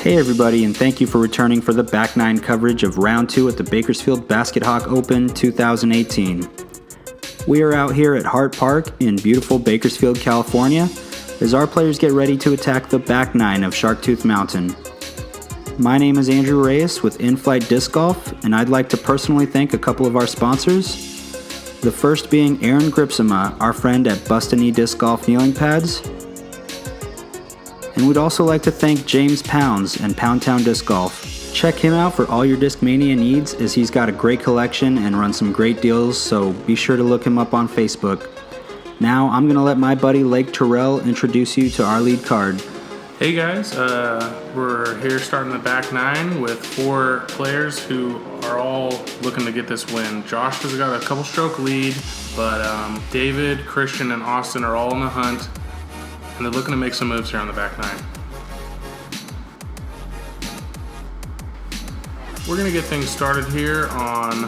Hey everybody, and thank you for returning for the Bk9 coverage of Round 2 at the Bakersfield Baskethawk Open 2018. We are out here at Hart Park in beautiful Bakersfield, California, as our players get ready to attack the Bk9 of Sharktooth Mountain. My name is Andrew Reyes with In-Flight Disc Golf, and I'd like to personally thank a couple of our sponsors. The first being Aaron Gripsema, our friend at Bust-A-Knee Disc Golf Kneeling Pads. And we'd also like to thank James Pounds and Pound Town Disc Golf. Check him out for all your Discmania needs, as he's got a great collection and runs some great deals, so be sure to look him up on Facebook. Now I'm going to let my buddy Lake Terrell introduce you to our lead card. Hey guys, we're here starting the Bk9 with 4 players who are all looking to get this win. Josh has got a couple stroke lead, but David, Christian, and Austin are all in the hunt, and they're looking to make some moves here on the Bk9. We're going to get things started here on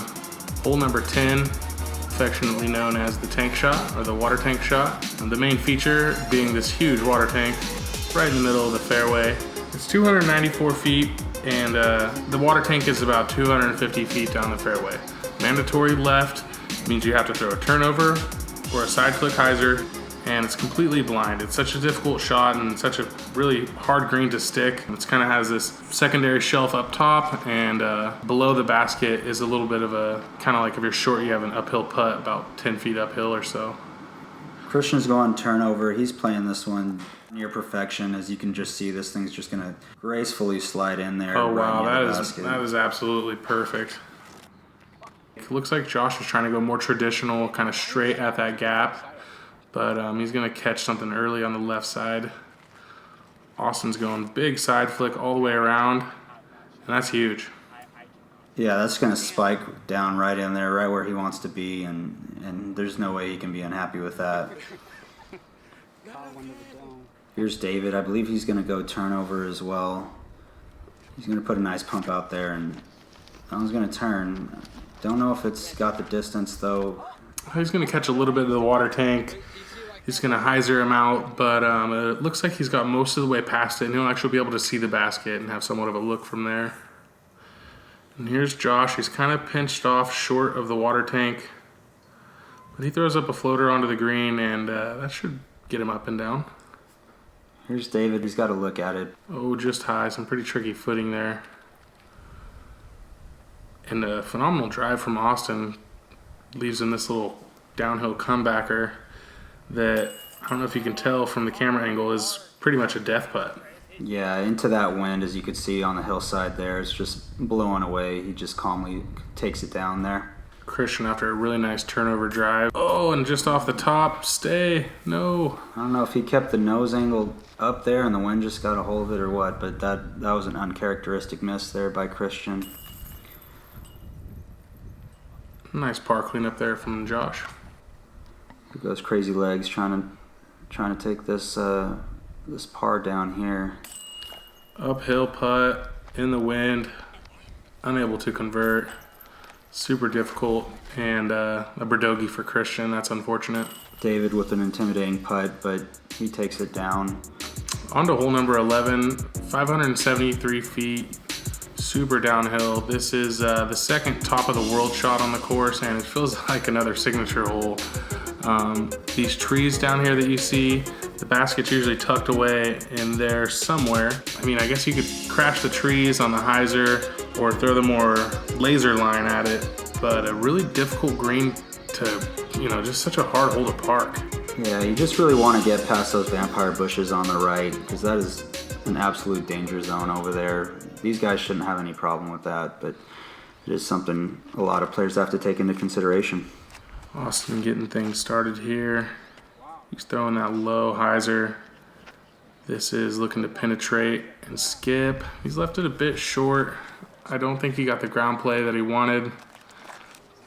hole number 10, affectionately known as the tank shot or the water tank shot. And the main feature being this huge water tank right in the middle of the fairway. It's 294 feet, and the water tank is about 250 feet down the fairway. Mandatory left means you have to throw a turnover or a side flick hyzer, and it's completely blind. It's such a difficult shot and such a really hard green to stick. It kind of has this secondary shelf up top, and below the basket is a little bit of a, kind of like if you're short, you have an uphill putt about 10 feet uphill or so. Christian's going turnover. He's playing this one near perfection. As you can just see, this thing's just going to gracefully slide in there. Oh wow, that is absolutely perfect. It looks like Josh was trying to go more traditional, kind of straight at that gap, but he's going to catch something early on the left side. Austin's going big side flick all the way around, and that's huge. Yeah, that's going to spike down right in there, right where he wants to be, and there's no way he can be unhappy with that. Here's David. I believe he's going to go turnover as well. He's going to put a nice pump out there, and that one's going to turn. Don't know if it's got the distance, though. He's going to catch a little bit of the water tank. He's going to hyzer him out, but it looks like he's got most of the way past it, and he'll actually be able to see the basket and have somewhat of a look from there. And here's Josh. He's kind of pinched off short of the water tank, but he throws up a floater onto the green, and that should get him up and down. Here's David. He's got to look at it. Oh, just high. Some pretty tricky footing there. And a phenomenal drive from Austin leaves him this little downhill comebacker that, I don't know if you can tell from the camera angle, is pretty much a death putt. Yeah, into that wind, as you could see on the hillside there, it's just blowing away. He just calmly takes it down there. Christian, after a really nice turnover drive. Oh, and just off the top, stay, no. I don't know if he kept the nose angle up there and the wind just got a hold of it or what, but that was an uncharacteristic miss there by Christian. Nice par cleanup there from Josh. Look at those crazy legs trying to take this this par down here. Uphill putt in the wind, unable to convert. Super difficult, and a birdogey for Christian. That's unfortunate. David with an intimidating putt, but he takes it down. On to hole number 11, 573 feet, super downhill. This is the second top of the world shot on the course, and it feels like another signature hole. These trees down here that you see, the basket's usually tucked away in there somewhere. I mean, I guess you could crash the trees on the hyzer or throw the more laser line at it, but a really difficult green to, just such a hard hole to park. Yeah, you just really want to get past those vampire bushes on the right, because that is an absolute danger zone over there. These guys shouldn't have any problem with that, but it is something a lot of players have to take into consideration. Austin getting things started here. He's throwing that low hyzer. This is looking to penetrate and skip. He's left it a bit short. I don't think he got the ground play that he wanted,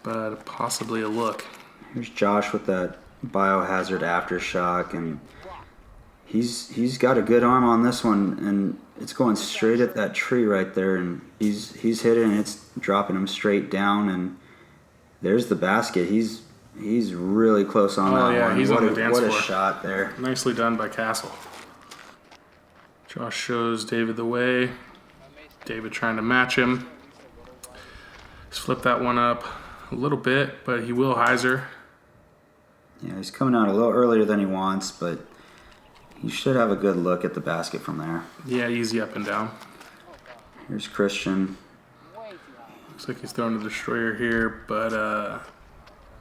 but possibly a look. Here's Josh with that biohazard aftershock, and he's got a good arm on this one, and it's going straight at that tree right there, and he's hit it, and it's dropping him straight down, and there's the basket. He's really close on that one. Oh yeah, he's on the dance floor. What a shot there. Nicely done by Castle. Josh shows David the way. David trying to match him. Just flip that one up a little bit, but he will hyzer. Yeah, he's coming out a little earlier than he wants, but he should have a good look at the basket from there. Yeah, easy up and down. Here's Christian. Looks like he's throwing a destroyer here, but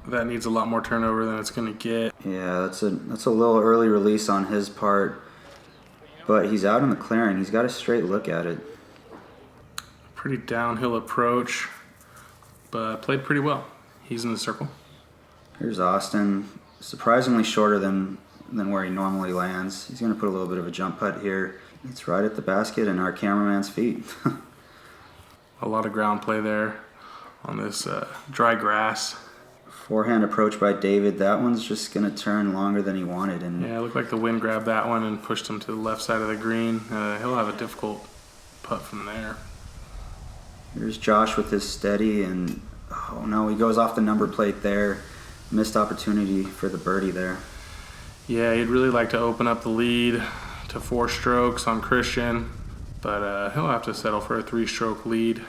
that needs a lot more turnover than it's going to get. Yeah, that's a little early release on his part, but he's out in the clearing. He's got a straight look at it. Pretty downhill approach, but played pretty well. He's in the circle. Here's Austin, surprisingly shorter than where he normally lands. He's going to put a little bit of a jump putt here. It's right at the basket and our cameraman's feet. A lot of ground play there on this dry grass. Forehand approach by David. That one's just going to turn longer than he wanted. And yeah, it looked like the wind grabbed that one and pushed him to the left side of the green. He'll have a difficult putt from there. Here's Josh with his steady, and oh no, he goes off the number plate there. Missed opportunity for the birdie there. Yeah, he'd really like to open up the lead to 4 strokes on Christian, but he'll have to settle for a 3-stroke lead.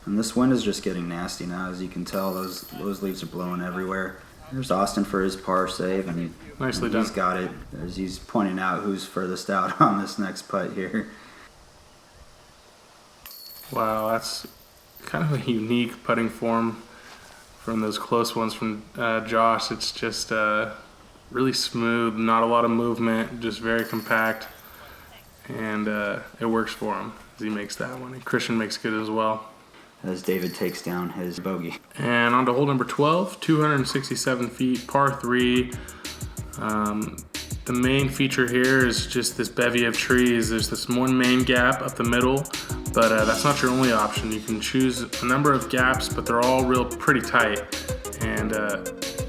And this wind is just getting nasty now, as you can tell. Those leaves are blowing everywhere. There's Austin for his par save, and Nicely he's done. got it. As he's pointing out who's furthest out on this next putt here. Wow, that's kind of a unique putting form from those close ones from Josh. It's just really smooth, not a lot of movement, just very compact, and it works for him as he makes that one. And Christian makes good as well. As David takes down his bogey. And on to hole number 12, 267 feet, par 3. The main feature here is just this bevy of trees. There's this one main gap up the middle, but that's not your only option. You can choose a number of gaps, but they're all pretty tight. And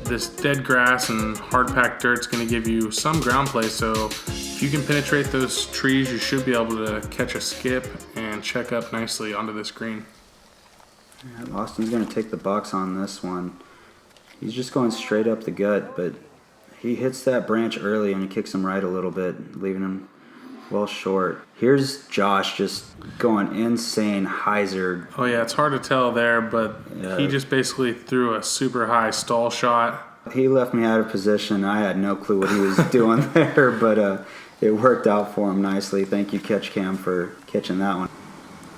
this dead grass and hard-packed dirt is going to give you some ground play, so if you can penetrate those trees, you should be able to catch a skip and check up nicely onto this green. Yeah, Austin's going to take the box on this one. He's just going straight up the gut, but he hits that branch early and he kicks him right a little bit, leaving him well short. Here's Josh just going insane hyzer. Oh yeah, it's hard to tell there, but he just basically threw a super high stall shot. He left me out of position. I had no clue what he was doing there, but it worked out for him nicely. Thank you, Catch Cam, for catching that one.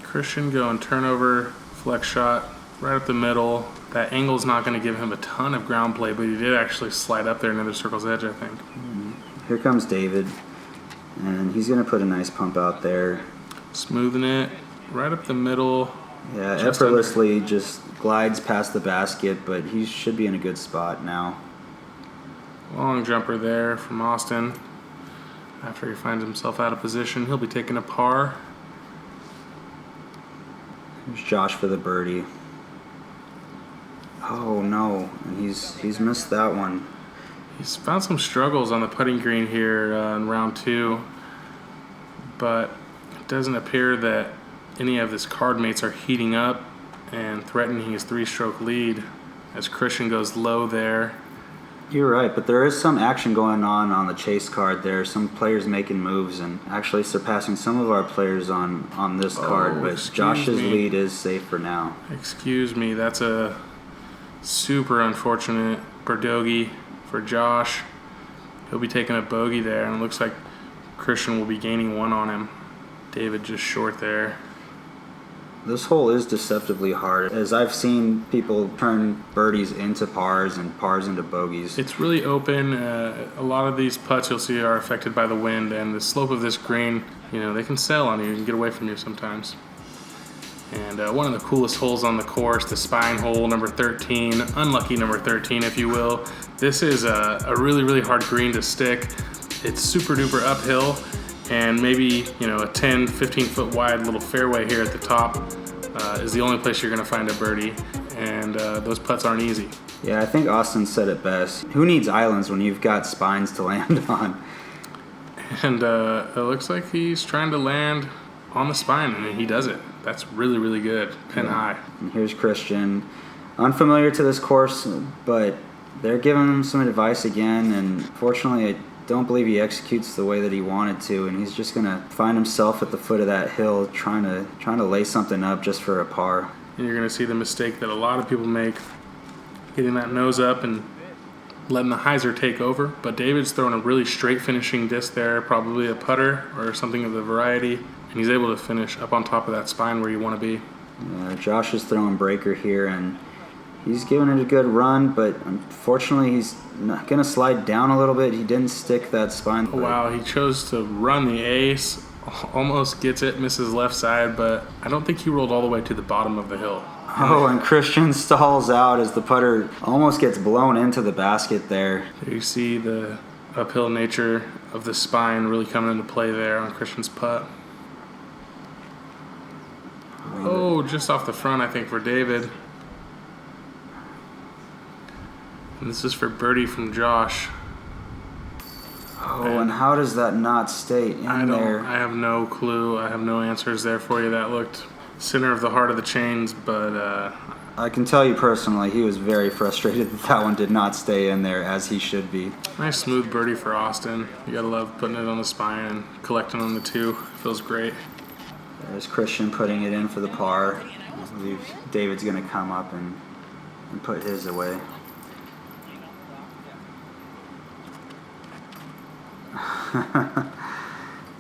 Christian going turnover, flex shot, right up the middle. That angle's not going to give him a ton of ground play, but he did actually slide up there near the circle's edge, I think. Here comes David, and he's going to put a nice pump out there. Smoothing it, right up the middle. Yeah, effortlessly just glides past the basket, but he should be in a good spot now. Long jumper there from Austin. After he finds himself out of position, he'll be taking a par. Here's Josh for the birdie. Oh no, and he's missed that one. He's found some struggles on the putting green here in round 2, but it doesn't appear that any of his card mates are heating up and threatening his 3-stroke lead as Christian goes low there. You're right, but there is some action going on the chase card there. Some players making moves and actually surpassing some of our players on this card, but Josh's lead is safe for now. Excuse me, that's a super unfortunate birdogey for Josh. He'll be taking a bogey there, and it looks like Christian will be gaining 1 on him. David just short there. This hole is deceptively hard, as I've seen people turn birdies into pars and pars into bogeys. It's really open. A lot of these putts you'll see are affected by the wind, and the slope of this green, they can sail on you and get away from you sometimes. And one of the coolest holes on the course, the spine hole, number 13, unlucky number 13, if you will. This is a really, really hard green to stick. It's super duper uphill, and maybe, a 10, 15 foot wide little fairway here at the top is the only place you're going to find a birdie, and those putts aren't easy. Yeah, I think Austin said it best. Who needs islands when you've got spines to land on? And it looks like he's trying to land on the spine, and he does it. That's really, really good. Pin high. And here's Christian. Unfamiliar to this course, but they're giving him some advice again, and fortunately don't believe he executes the way that he wanted to, and he's just gonna find himself at the foot of that hill trying to lay something up just for a par. And you're gonna see the mistake that a lot of people make, getting that nose up and letting the hyzer take over. But David's throwing a really straight finishing disc there, probably a putter or something of the variety, and he's able to finish up on top of that spine where you want to be. Josh is throwing breaker here, and he's giving it a good run, but unfortunately he's not going to slide down a little bit. He didn't stick that spine. Oh, wow, he chose to run the ace, almost gets it, misses left side, but I don't think he rolled all the way to the bottom of the hill. Oh, and Christian stalls out as the putter almost gets blown into the basket there. There you see the uphill nature of the spine really coming into play there on Christian's putt. Oh, just off the front, I think, for David. And this is for birdie from Josh. Oh, and how does that not stay in there? I have no clue. I have no answers there for you. That looked center of the heart of the chains, but I can tell you personally, he was very frustrated that that one did not stay in there as he should be. Nice smooth birdie for Austin. You gotta love putting it on the spine and collecting on the two. Feels great. There's Christian putting it in for the par. I believe David's going to come up and put his away.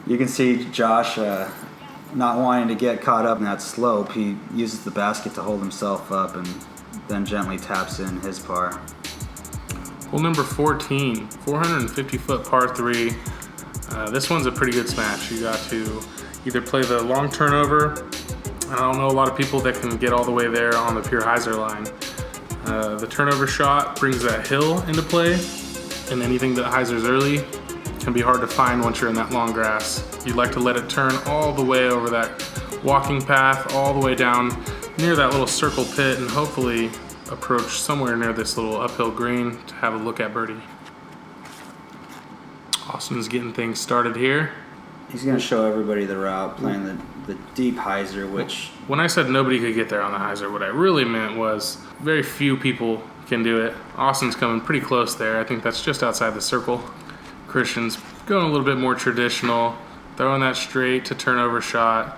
You can see Josh not wanting to get caught up in that slope. He uses the basket to hold himself up and then gently taps in his par. Hole number 14, 450-foot par 3. This one's a pretty good smash. You got to either play the long turnover, and I don't know a lot of people that can get all the way there on the pure hyzer line. The turnover shot brings that hill into play, and anything that hyzers early can be hard to find once you're in that long grass. You'd like to let it turn all the way over that walking path, all the way down near that little circle pit, and hopefully approach somewhere near this little uphill green to have a look at birdie. Austin's getting things started here. He's going to show everybody the route, playing the deep hyzer, which... When I said nobody could get there on the hyzer, what I really meant was very few people can do it. Austin's coming pretty close there. I think that's just outside the circle. Christian's going a little bit more traditional, throwing that straight to turnover shot.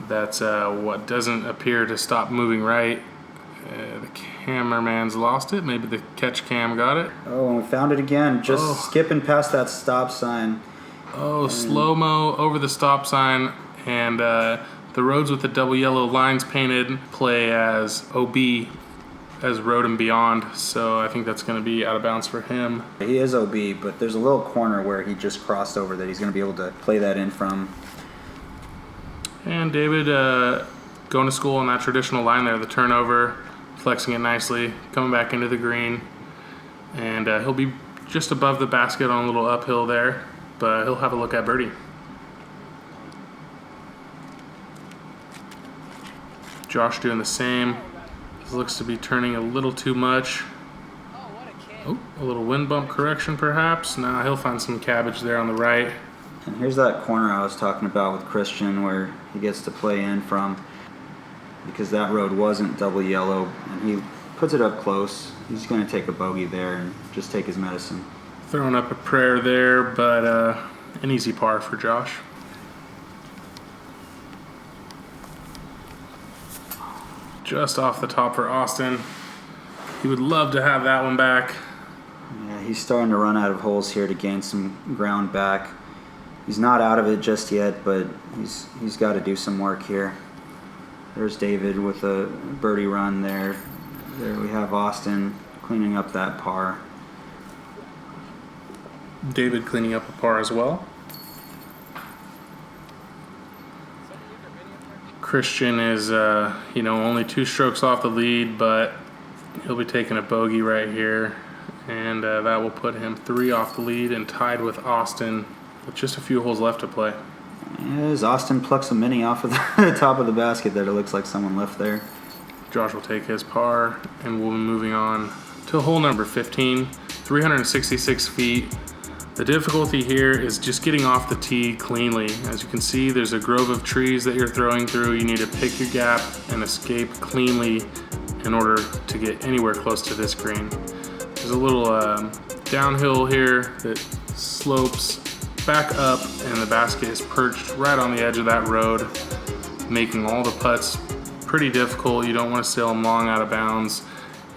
That's what doesn't appear to stop moving right. The cameraman's lost it. Maybe the catch cam got it. Oh, and we found it again. Just skipping past that stop sign. Oh, slow-mo over the stop sign, and the roads with the double yellow lines painted play as OB, as road and beyond, so I think that's going to be out of bounds for him. He is OB, but there's a little corner where he just crossed over that he's going to be able to play that in from. And David going to school on that traditional line there, the turnover, flexing it nicely, coming back into the green, and he'll be just above the basket on a little uphill there, but he'll have a look at birdie. Josh doing the same. This looks to be turning a little too much. Oh, a little wind bump correction perhaps. Nah, he'll find some cabbage there on the right. And here's that corner I was talking about with Christian where he gets to play in from, because that road wasn't double yellow, and he puts it up close. He's going to take a bogey there and just take his medicine. Throwing up a prayer there, but an easy par for Josh. Just off the top for Austin. He would love to have that one back. Yeah, he's starting to run out of holes here to gain some ground back. He's not out of it just yet, but he's got to do some work here. There's David with a birdie run there. There we have Austin cleaning up that par. David cleaning up a par as well. Christian is, only 2 strokes off the lead, but he'll be taking a bogey right here, and that will put him 3 off the lead and tied with Austin with just a few holes left to play. As Austin plucks a mini off of the top of the basket that it looks like someone left there. Josh will take his par, and we'll be moving on to hole number 15, 366 feet. The difficulty here is just getting off the tee cleanly. As you can see, there's a grove of trees that you're throwing through. You need to pick your gap and escape cleanly in order to get anywhere close to this green. There's a little downhill here that slopes back up, and the basket is perched right on the edge of that road, making all the putts pretty difficult. You don't want to sail them long out of bounds,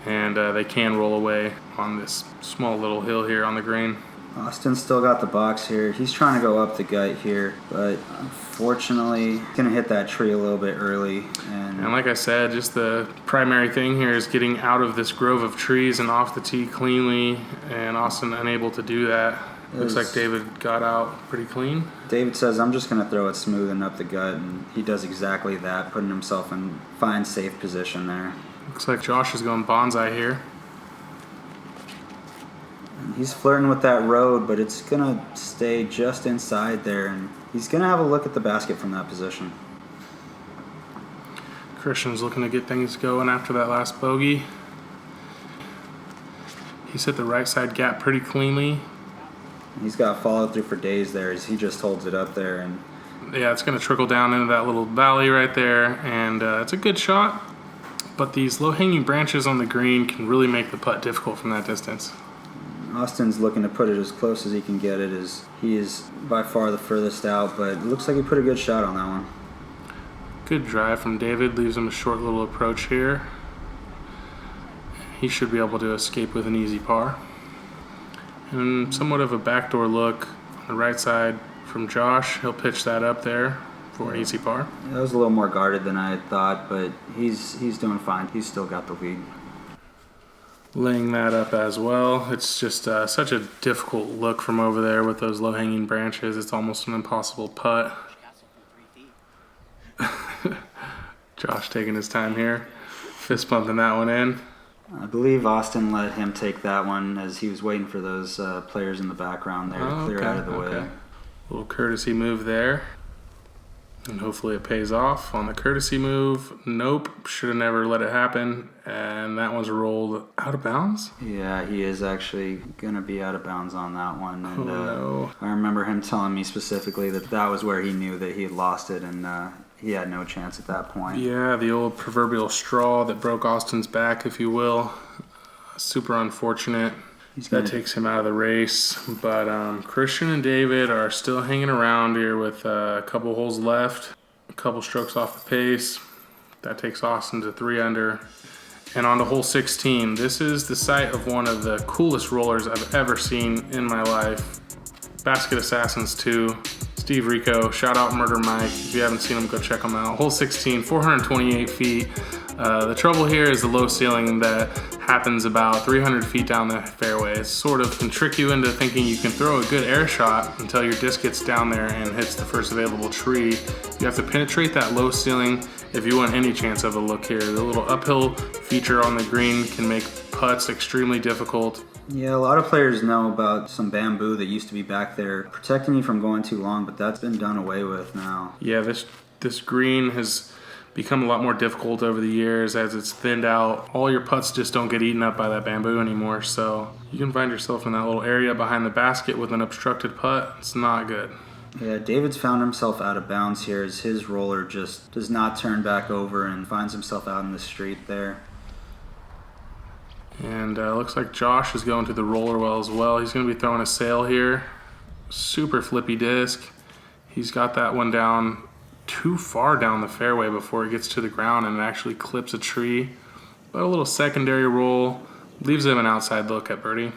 and they can roll away on this small little hill here on the green. Austin's still got the box here. He's trying to go up the gut here, but unfortunately, he's going to hit that tree a little bit early. And like I said, just the primary thing here is getting out of this grove of trees and off the tee cleanly, and Austin unable to do that. Looks like David got out pretty clean. David says, I'm just going to throw it smooth and up the gut, and he does exactly that, putting himself in fine, safe position there. Looks like Josh is going bonsai here. He's flirting with that road, but it's going to stay just inside there, and he's going to have a look at the basket from that position. Christian's looking to get things going after that last bogey. He's hit the right side gap pretty cleanly. He's got follow through for days there as he just holds it up there. And yeah, it's going to trickle down into that little valley right there, and it's a good shot, but these low-hanging branches on the green can really make the putt difficult from that distance. Austin's looking to put it as close as he can get it, as he is by far the furthest out, but it looks like he put a good shot on that one. Good drive from David, leaves him a short little approach here. He should be able to escape with an easy par. And somewhat of a backdoor look on the right side from Josh. He'll pitch that up there for an easy par. That was a little more guarded than I had thought, but he's doing fine. He's still got the lead. Laying that up as well. It's just such a difficult look from over there with those low-hanging branches. It's almost an impossible putt. Josh taking his time here, fist bumping that one in. I believe Austin let him take that one as he was waiting for those players in the background there to clear out of the way. Little courtesy move there. And hopefully it pays off on the courtesy move. Nope, should have never let it happen. And that one's rolled out of bounds? Yeah, he is actually going to be out of bounds on that one. And no. I remember him telling me specifically that that was where he knew that he had lost it, and he had no chance at that point. Yeah, the old proverbial straw that broke Austin's back, if you will. Super unfortunate. That takes him out of the race, but Christian and David are still hanging around here with a couple holes left, a couple strokes off the pace. That takes Austin to 3 under. And on to hole 16. This is the site of one of the coolest rollers I've ever seen in my life. Basket Assassins 2, Steve Rico, shout out Murder Mike. If you haven't seen him, go check him out. Hole 16, 428 feet. The trouble here is the low ceiling that happens about 300 feet down the fairway. It sort of can trick you into thinking you can throw a good air shot until your disc gets down there and hits the first available tree. You have to penetrate that low ceiling if you want any chance of a look here. The little uphill feature on the green can make putts extremely difficult. Yeah, a lot of players know about some bamboo that used to be back there protecting you from going too long, but that's been done away with now. Yeah, this green has become a lot more difficult over the years as it's thinned out. All your putts just don't get eaten up by that bamboo anymore, so you can find yourself in that little area behind the basket with an obstructed putt. It's not good. Yeah, David's found himself out of bounds here as his roller just does not turn back over and finds himself out in the street there. And looks like Josh is going to the roller well as well. He's going to be throwing a sail here. Super flippy disc. He's got that one down too far down the fairway before it gets to the ground and it actually clips a tree. But a little secondary roll leaves him an outside look at birdie.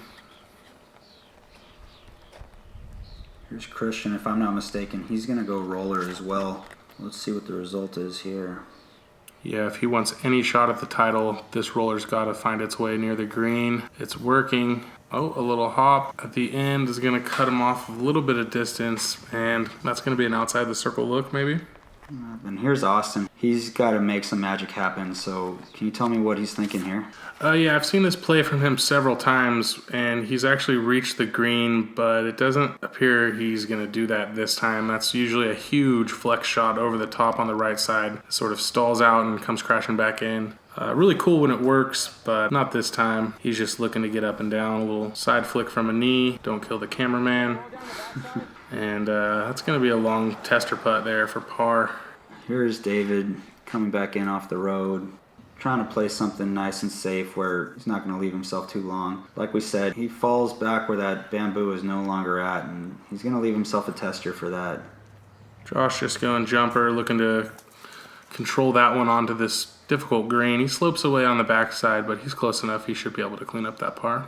Here's Christian, if I'm not mistaken. He's going to go roller as well. Let's see what the result is here. Yeah, if he wants any shot at the title, this roller's got to find its way near the green. It's working. Oh, a little hop at the end is going to cut him off a little bit of distance, and that's going to be an outside the circle look maybe. And here's Austin. He's got to make some magic happen, so can you tell me what he's thinking here? Yeah, I've seen this play from him several times, and he's actually reached the green, but it doesn't appear he's going to do that this time. That's usually a huge flex shot over the top on the right side. It sort of stalls out and comes crashing back in. Really cool when it works, but not this time. He's just looking to get up and down. A little side flick from a knee. Don't kill the cameraman. And that's going to be a long tester putt there for par. Here's David coming back in off the road. trying to play something nice and safe where he's not going to leave himself too long. Like we said, he falls back where that bamboo is no longer at, and he's going to leave himself a tester for that. Josh just going jumper, looking to control that one onto this difficult green. He slopes away on the backside, but he's close enough. He should be able to clean up that par.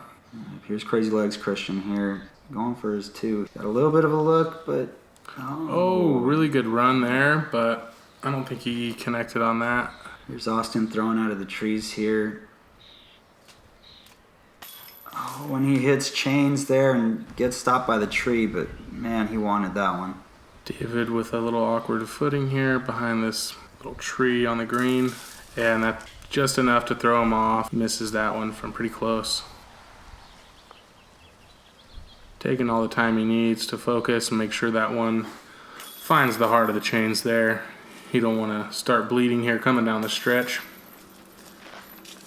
Here's Crazy Legs Christian here, going for his 2. Got a little bit of a look, but... Oh, really good run there, but I don't think he connected on that. Here's Austin throwing out of the trees here. Oh, when he hits chains there and gets stopped by the tree, but man, he wanted that one. David with a little awkward footing here behind this little tree on the green, and that's just enough to throw him off. Misses that one from pretty close. Taking all the time he needs to focus and make sure that one finds the heart of the chains there. You don't want to start bleeding here coming down the stretch.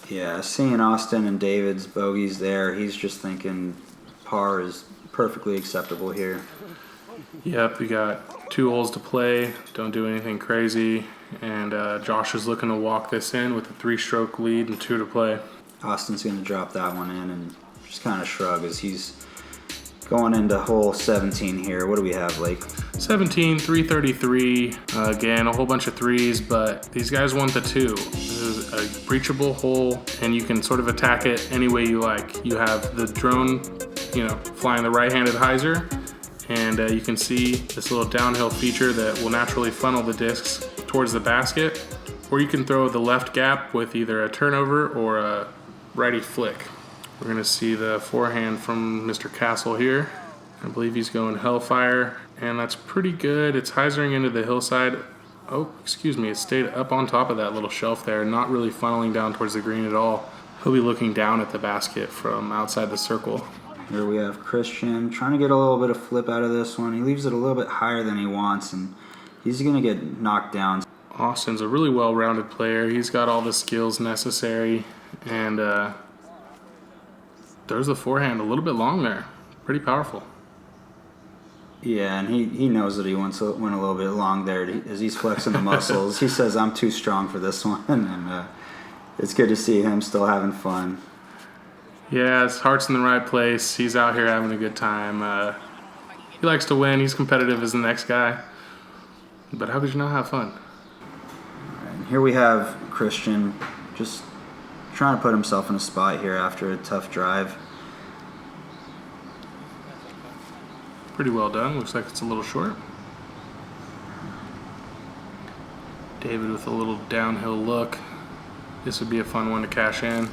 Yeah, seeing Austin and David's bogeys there, he's just thinking par is perfectly acceptable here. Yep, we got 2 holes to play. Don't do anything crazy. And Josh is looking to walk this in with a 3-stroke lead and 2 to play. Austin's going to drop that one in and just kind of shrug as he's going into hole 17 here. What do we have, Blake? 17, 333. Again, a whole bunch of 3s, but these guys want the 2. This is a breachable hole, and you can sort of attack it any way you like. You have the drone, flying the right-handed hyzer, and you can see this little downhill feature that will naturally funnel the discs towards the basket, or you can throw the left gap with either a turnover or a righty flick. We're going to see the forehand from Mr. Castle here. I believe he's going Hellfire, and that's pretty good. It's hyzering into the hillside. Oh, excuse me, it stayed up on top of that little shelf there, not really funneling down towards the green at all. He'll be looking down at the basket from outside the circle. Here we have Christian trying to get a little bit of flip out of this one. He leaves it a little bit higher than he wants, and he's going to get knocked down. Austin's a really well-rounded player. He's got all the skills necessary, and there's the forehand a little bit long there. Pretty powerful. Yeah, and he knows that he went a little bit long there as he's flexing the muscles. He says, I'm too strong for this one, and it's good to see him still having fun. Yeah, his heart's in the right place. He's out here having a good time. He likes to win. He's competitive as the next guy. But how could you not have fun? And here we have Christian just trying to put himself in a spot here after a tough drive. Pretty well done. Looks like it's a little short. David with a little downhill look. This would be a fun one to cash in.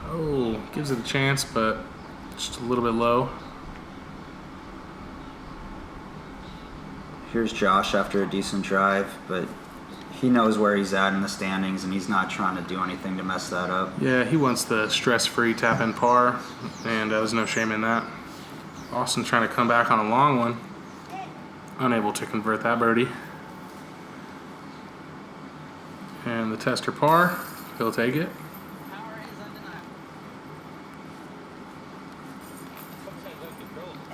Oh, gives it a chance, but just a little bit low. Here's Josh after a decent drive, but he knows where he's at in the standings, and he's not trying to do anything to mess that up. Yeah, he wants the stress-free tap-in par, and there's no shame in that. Austin trying to come back on a long one. Unable to convert that birdie. And the tester par, he'll take it.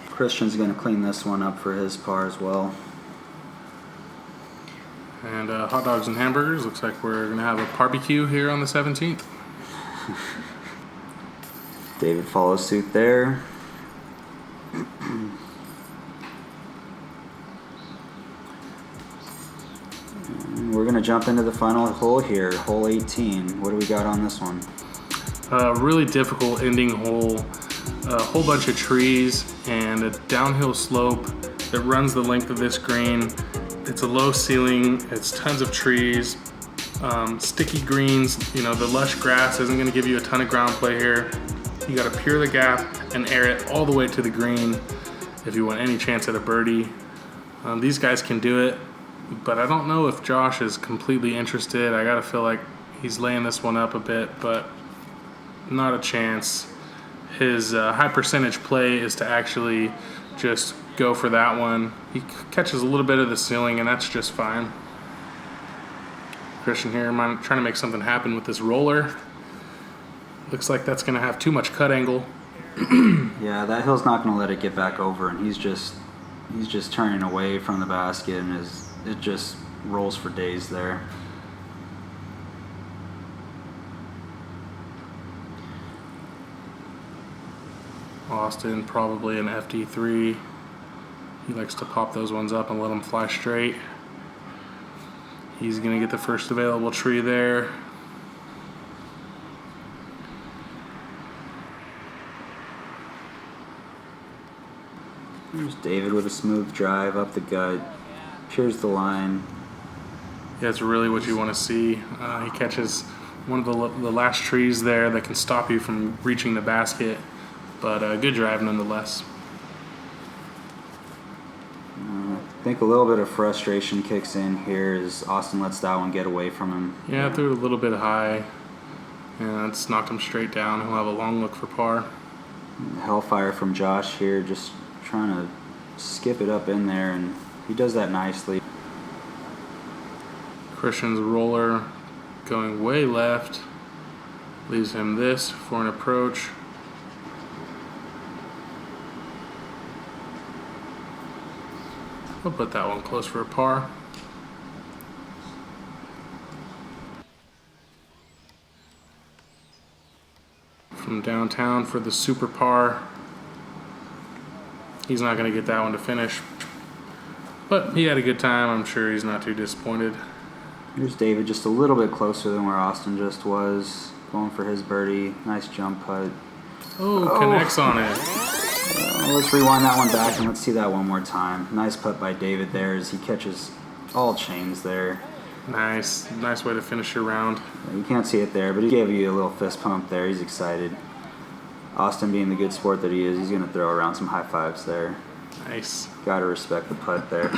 Christian's going to clean this one up for his par as well. And hot dogs and hamburgers. Looks like we're going to have a barbecue here on the 17th. David follows suit there. And we're going to jump into the final hole here, hole 18. What do we got on this one? Really difficult ending hole. A whole bunch of trees and a downhill slope that runs the length of this green. It's a low ceiling, it's tons of trees, sticky greens. The lush grass isn't going to give you a ton of ground play here. You got to pure the gap and air it all the way to the green if you want any chance at a birdie. These guys can do it, but I don't know if Josh is completely interested. I got to feel like he's laying this one up a bit, but not a chance. His high percentage play is to actually just go for that one. He catches a little bit of the ceiling, and that's just fine. Christian here trying to make something happen with this roller. Looks like that's going to have too much cut angle. Yeah, that hill's not going to let it get back over, and he's just turning away from the basket, and it just rolls for days there. Austin, probably an FD3. He likes to pop those ones up and let them fly straight. He's going to get the first available tree there. There's David with a smooth drive up the gut. Cheers the line. Yeah, it's really what you want to see. He catches one of the last trees there that can stop you from reaching the basket, but good drive nonetheless. I think a little bit of frustration kicks in here as Austin lets that one get away from him. Yeah, threw it a little bit high, and it's knocked him straight down. He'll have a long look for par. Hellfire from Josh here, just trying to skip it up in there, and he does that nicely. Christian's roller going way left, leaves him this for an approach. We'll put that one close for a par. From downtown for the super par. He's not going to get that one to finish, but he had a good time. I'm sure he's not too disappointed. Here's David just a little bit closer than where Austin just was, going for his birdie. Nice jump putt. Oh, connects on it. Let's rewind that one back and let's see that one more time. Nice putt by David there as he catches all chains there. Nice way to finish your round. You can't see it there, but he gave you a little fist pump there. He's excited. Austin, being the good sport that he is, he's going to throw around some high fives there. Nice. Got to respect the putt there.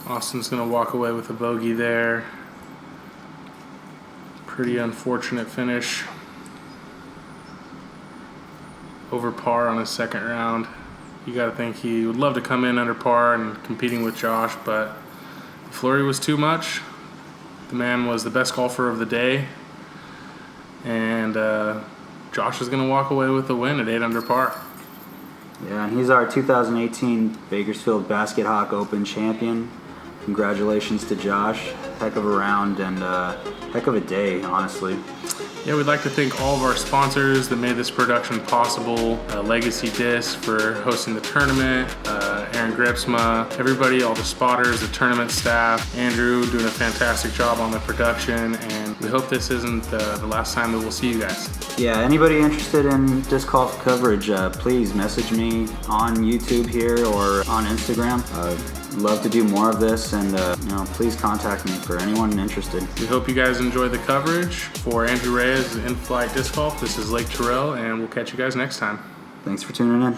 Austin's going to walk away with a bogey there. Pretty unfortunate finish. Over par on his second round. You got to think he would love to come in under par and competing with Josh, but the flurry was too much. The man was the best golfer of the day, and Josh is going to walk away with the win at 8 under par. Yeah, and he's our 2018 Bakersfield Baskethawk Open champion. Congratulations to Josh. Heck of a round and heck of a day, honestly. Yeah, we'd like to thank all of our sponsors that made this production possible. Legacy Disc for hosting the tournament, Aaron Gripsma, everybody, all the spotters, the tournament staff, Andrew doing a fantastic job on the production, and we hope this isn't the last time that we'll see you guys. Yeah, anybody interested in disc golf coverage, please message me on YouTube here or on Instagram. Love to do more of this, and please contact me for anyone interested. We hope you guys enjoy the coverage. For Andrew Reyes, In-Flight Disc Golf, this is Lake Terrell, and we'll catch you guys next time. Thanks for tuning in.